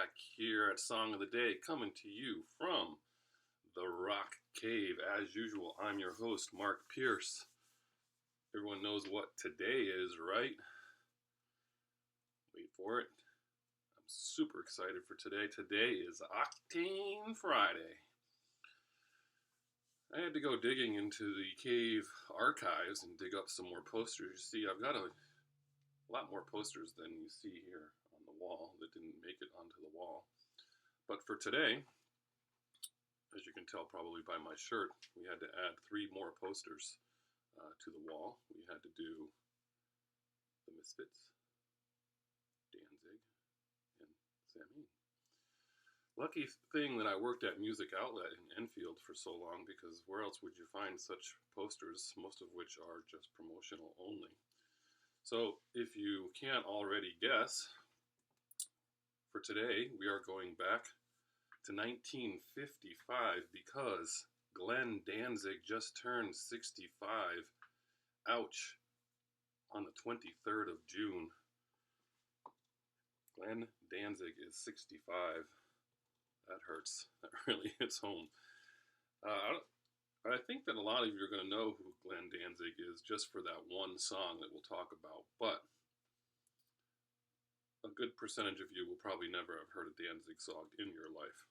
back here at Song of the Day, coming to you from the Rock Cave. As usual, I'm your host, Mark Pierce. Everyone knows what today is, right? Wait for it. I'm super excited for today. Today is OCTANE Friday. I had to go digging into the cave archives and dig up some more posters. You see, I've got a lot more posters than you see here on the wall that didn't make it onto the wall. But for today, as you can tell probably by my shirt, we had to add 3 more posters to the wall. We had to do the Misfits, Danzig, and Samhain. Lucky thing that I worked at Music Outlet in Enfield for so long, because where else would you find such posters, most of which are just promotional only. So if you can't already guess, for today we are going back to 1955 because Glenn Danzig just turned 65. Ouch. On the 23rd of June. Glenn Danzig is 65. That hurts. That really hits home. I think that a lot of you are going to know who Glenn Danzig is just for that one song that we'll talk about, but a good percentage of you will probably never have heard a Danzig song in your life.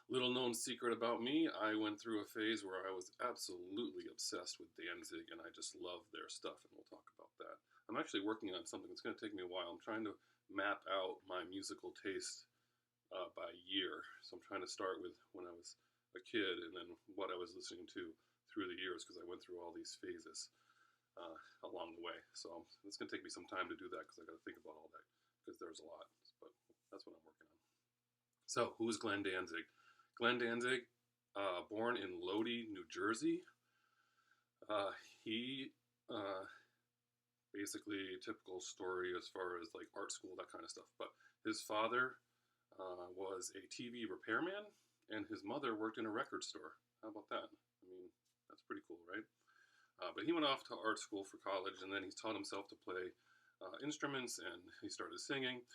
Little known secret about me, I went through a phase where I was absolutely obsessed with Danzig, and I just love their stuff, and we'll talk about that. I'm actually working on something that's going to take me a while. I'm trying to map out my musical taste by year. So I'm trying to start with when I was a kid and then what I was listening to through the years, because I went through all these phases along the way. So it's going to take me some time to do that because I got to think about all that, because there's a lot, but that's what I'm working on. So who is Glenn Danzig? Glenn Danzig, born in Lodi, New Jersey. He basically a typical story as far as like art school, that kind of stuff. But his father was a TV repairman, and his mother worked in a record store. How about that? I mean, that's pretty cool, right? But he went off to art school for college, and then he taught himself to play instruments, and he started singing,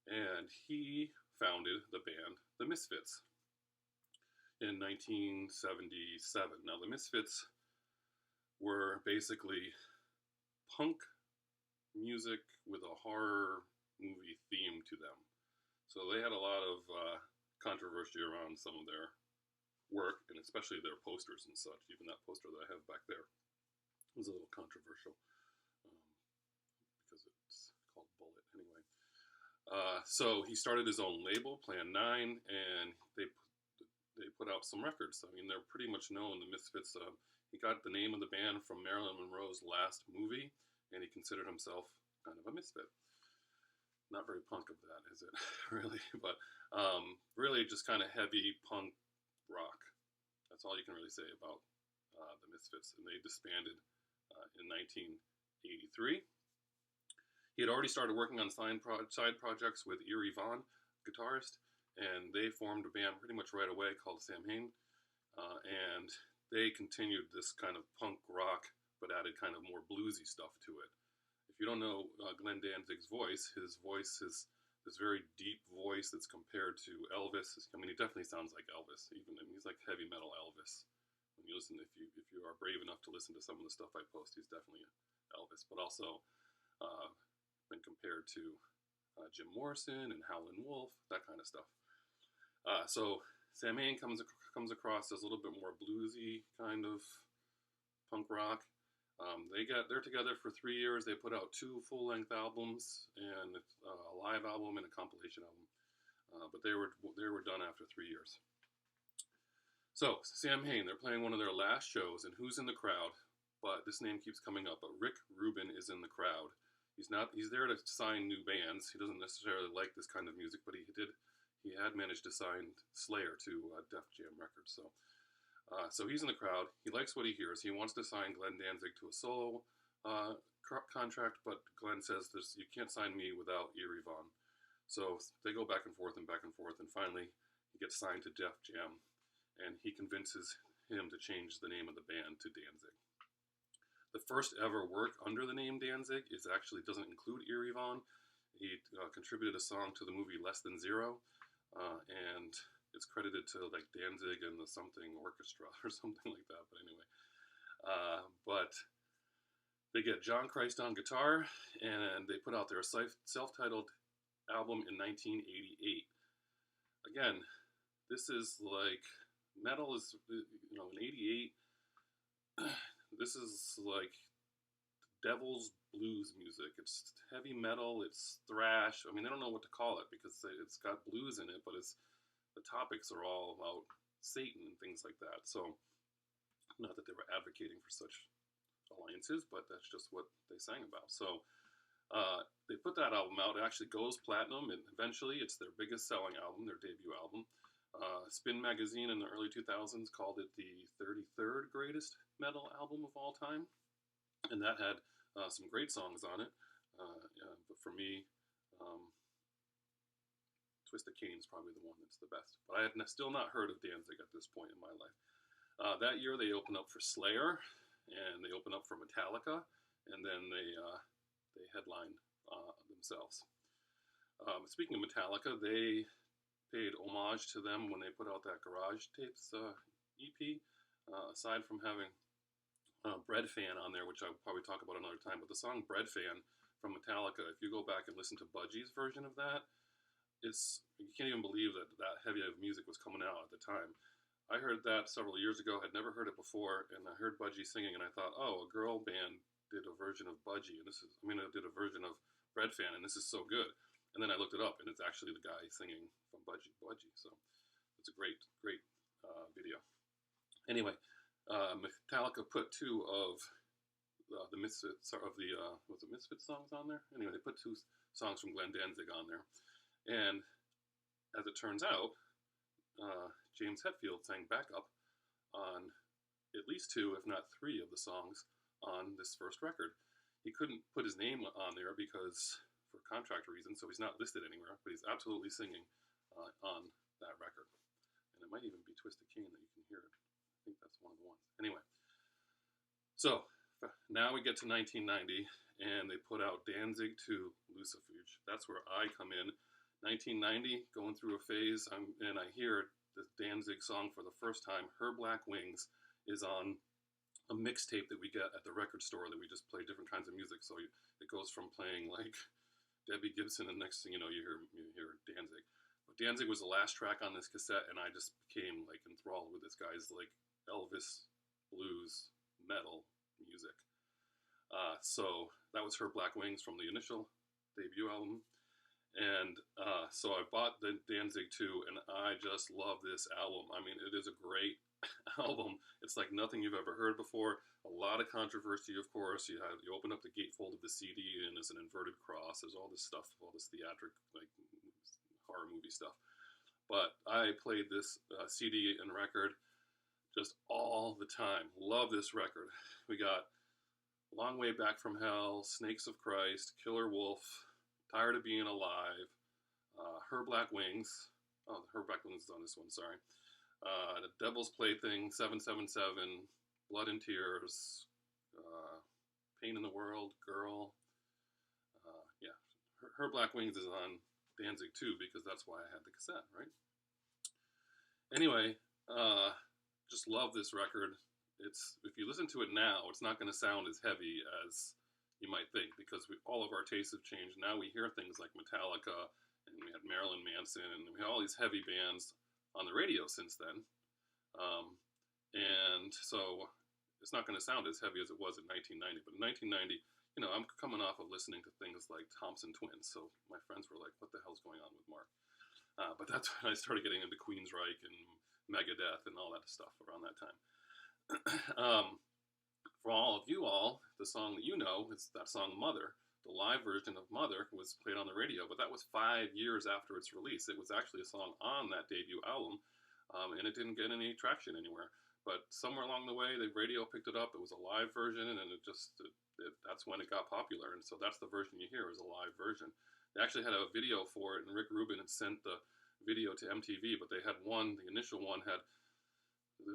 and he founded the band The Misfits in 1977. Now, the Misfits were basically punk music with a horror movie theme to them. So they had a lot of controversy around some of their work, and especially their posters and such. Even that poster that I have back there was a little controversial because it's called Bullet anyway. So he started his own label, Plan 9, and they put out some records. I mean, they're pretty much known, the Misfits. He got the name of the band from Marilyn Monroe's last movie, and he considered himself kind of a misfit. Not very punk of that, is it? Really? But really just kind of heavy punk rock. That's all you can really say about the Misfits. And they disbanded in 1983. He had already started working on side projects with Eerie Von, guitarist, and they formed a band pretty much right away called Samhain, and they continued this kind of punk rock, but added kind of more bluesy stuff to it. If you don't know Glenn Danzig's voice, his voice is this very deep voice that's compared to Elvis. I mean, he definitely sounds like Elvis. Even I mean, he's like heavy metal Elvis. When you listen, if you are brave enough to listen to some of the stuff I post, he's definitely Elvis. But also been compared to Jim Morrison and Howlin' Wolf, that kind of stuff. So Samhain comes across as a little bit more bluesy kind of punk rock. They're together for 3 years. They put out 2 full-length albums and a live album and a compilation album. But they were done after 3 years. So Samhain, they're playing one of their last shows, and who's in the crowd? But this name keeps coming up. But Rick Rubin is in the crowd. He's there to sign new bands. He doesn't necessarily like this kind of music, but he had managed to sign Slayer to Def Jam Records. So he's in the crowd. He likes what he hears. He wants to sign Glenn Danzig to a solo contract, but Glenn says you can't sign me without Eerie Von. So they go back and forth, and finally he gets signed to Def Jam, and he convinces him to change the name of the band to Danzig. The first ever work under the name Danzig actually doesn't include Eerie Von. He contributed a song to the movie Less Than Zero, and it's credited to like Danzig and the something orchestra or something like that. But anyway, but they get John Christ on guitar, and they put out their self-titled album in 1988. Again, this is like metal is, you know, in '88. This is like devil's blues music. It's heavy metal. It's thrash. I mean, I don't know what to call it because it's got blues in it, but the topics are all about Satan and things like that. So, not that they were advocating for such alliances, but that's just what they sang about. So, they put that album out. It actually goes platinum, and eventually it's their biggest selling album, their debut album. Spin magazine in the early 2000s called it the 33rd greatest metal album of all time, and that had some great songs on it. But for me, Twisted Cane is probably the one that's the best. But I had still not heard of Danzig at this point in my life. That year they opened up for Slayer, and they opened up for Metallica, and then they headlined themselves. Speaking of Metallica, they paid homage to them when they put out that Garage Tapes EP. Aside from having Bread Fan on there, which I'll probably talk about another time, but the song Bread Fan from Metallica, if you go back and listen to Budgie's version of that, you can't even believe that heavy of music was coming out at the time. I heard that several years ago, had never heard it before, and I heard Budgie singing, and I thought, oh, a girl band did a version of Budgie, and did a version of Bread Fan, and this is so good. And then I looked it up, and it's actually the guy singing from Budgie. So it's a great video. Anyway, Metallica put two of the Misfits was it Misfits songs on there? Anyway, they put two songs from Glenn Danzig on there, and as it turns out, James Hetfield sang backup on at least two, if not three, of the songs on this first record. He couldn't put his name on there because for contract reasons, so he's not listed anywhere, but he's absolutely singing on that record. And it might even be Twisted Cane that you can hear it. I think that's one of the ones. Anyway, so now we get to 1990, and they put out Danzig II, Lucifuge. That's where I come in. 1990, going through a phase, and I hear the Danzig song for the first time. Her Black Wings is on a mixtape that we get at the record store that we just play different kinds of music. So it goes from playing like Debbie Gibson, and next thing you know, you hear Danzig. But Danzig was the last track on this cassette, and I just became like enthralled with this guy's like Elvis blues metal music. So that was Her Black Wings from the initial debut album, and so I bought the Danzig II, and I just love this album. I mean, it is a great album. It's like nothing you've ever heard before. A lot of controversy, of course. You open up the gatefold of the CD, and there's an inverted cross. There's all this stuff, all this theatric, like horror movie stuff. But I played this CD and record just all the time. Love this record. We got Long Way Back from Hell, Snakes of Christ, Killer Wolf, Tired of Being Alive, Her Black Wings. Oh, Her Black Wings is on this one, sorry. The Devil's Plaything, 777, Blood and Tears, Pain in the World, Girl. Yeah, Her Black Wings is on Danzig too, because that's why I had the cassette, right? Anyway, just love this record. If you listen to it now, it's not going to sound as heavy as you might think, because all of our tastes have changed. Now we hear things like Metallica, and we had Marilyn Manson, and we had all these heavy bands on the radio since then. And so it's not going to sound as heavy as it was in 1990. But in 1990, you know, I'm coming off of listening to things like Thompson Twins. So my friends were like, what the hell's going on with Mark? But that's when I started getting into Queensryche and Megadeth and all that stuff around that time. For all of you all, the song that you know is that song Mother. The live version of Mother was played on the radio, but that was 5 years after its release. It was actually a song on that debut album, and it didn't get any traction anywhere. But somewhere along the way, the radio picked it up. It was a live version, and that's when it got popular. And so that's the version you hear, is a live version. They actually had a video for it, and Rick Rubin had sent the video to MTV, but they had the initial one had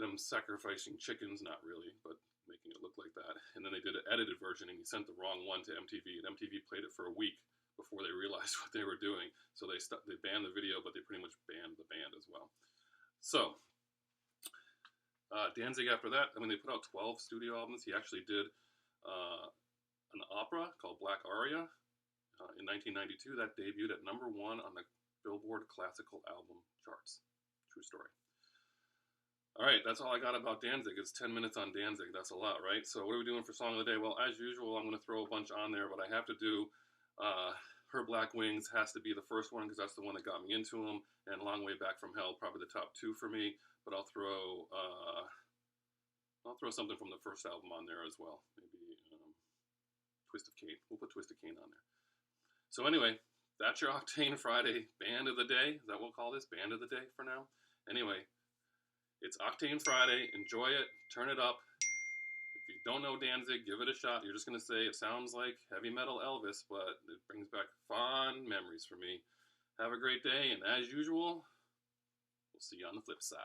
them sacrificing chickens, not really, but making it look like that. And then they did an edited version, and he sent the wrong one to MTV, and MTV played it for a week before they realized what they were doing. So they banned the video, but they pretty much banned the band as well. So Danzig after that, I mean, they put out 12 studio albums. He actually did an opera called Black Aria in 1992 that debuted at #1 on the Billboard Classical Album charts. True story. All right, that's all I got about Danzig. It's 10 minutes on Danzig. That's a lot, right? So what are we doing for Song of the Day? Well, as usual, I'm going to throw a bunch on there, but I have to do Her Black Wings has to be the first one because that's the one that got me into him, and Long Way Back from Hell, probably the top 2 for me. But I'll throw something from the first album on there as well. Maybe Twist of Cain. We'll put Twist of Cain on there. So anyway, that's your Octane Friday Band of the Day. Is that what we'll call this? Band of the Day for now? Anyway, it's Octane Friday. Enjoy it. Turn it up. If you don't know Danzig, give it a shot. You're just going to say it sounds like heavy metal Elvis, but it brings back fond memories for me. Have a great day, and as usual, we'll see you on the flip side.